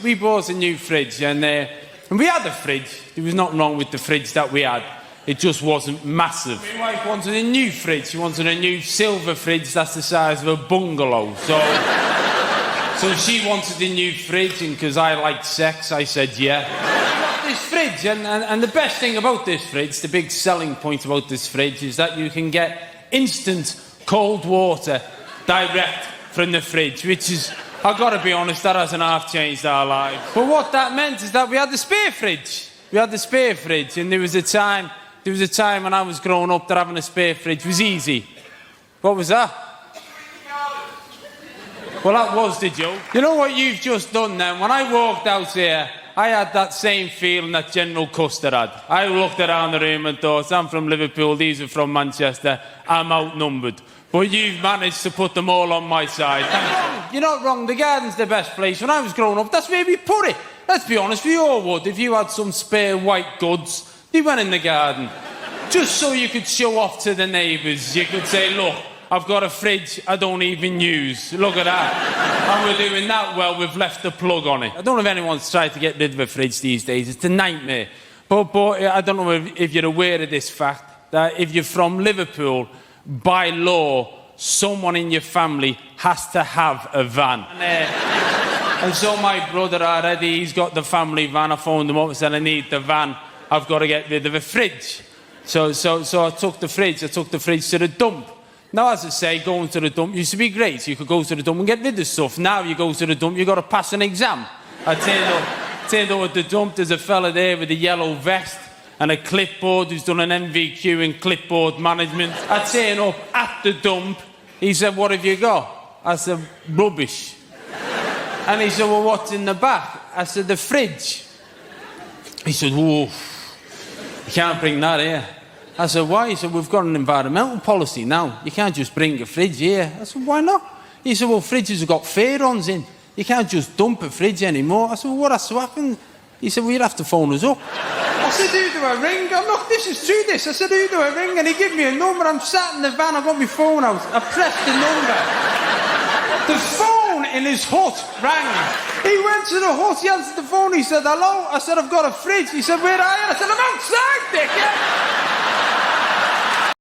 We bought a new fridge and we had a fridge. There was nothing wrong with the fridge that we had. It just wasn't massive. My wife wanted a new fridge. She wanted a new silver fridge that's the size of a bungalow. So she wanted a new fridge, and because I like sex, I said yeah. We got this fridge, and the best thing about this fridge, the big selling point about this fridge, is that you can get instant cold water direct from the fridge, which is, I've got to be honest, that hasn't half changed our lives. But what that meant is that we had the spare fridge. We had the spare fridge, and there was a time when I was growing up that having a spare fridge was easy. What was that? Well, that was the joke. You know what you've just done then? When I walked out here, I had that same feeling that General Custer had. I looked around the room and thought, I'm from Liverpool, these are from Manchester, I'm outnumbered. But you've managed to put them all on my side. You're not wrong, the garden's the best place. When I was growing up, that's where we put it. Let's be honest, we all would. If you had some spare white goods, they went in the garden. Just so you could show off to the neighbours. You could say, look, I've got a fridge I don't even use. Look at that. And we're doing that well, we've left the plug on it. I don't know if anyone's tried to get rid of a fridge these days. It's a nightmare. But I don't know if you're aware of this fact, that if you're from Liverpool, by law, someone in your family has to have a van. And so my brother already, he's got the family van. I phoned him up and said, I need the van. I've got to get rid of a fridge. So I took the fridge to the dump. Now, as I say, going to the dump used to be great. You could go to the dump and get rid of stuff. Now you go to the dump, you've got to pass an exam. I turned up at the dump, there's a fella there with a yellow vest and a clipboard who's done an MVQ in clipboard management. I turned up at the dump. He said, what have you got? I said, rubbish. And he said, well, what's in the back? I said, the fridge. He said, whoa, you can't bring that here. I said, why? He said, we've got an environmental policy now. You can't just bring a fridge here. I said, why not? He said, well, fridges have got furons in. You can't just dump a fridge anymore. I said, well, what has to happen? He said, well, you'd have to phone us up. I said, who do I ring? Oh, look, this is true, this. I said, who do I ring? And he gave me a number. I'm sat in the van, I got my phone out. I pressed the number. The phone in his hut rang. He went to the hut, he answered the phone, he said, hello? I said, I've got a fridge. He said, where are you? I said, I'm outside, dickhead.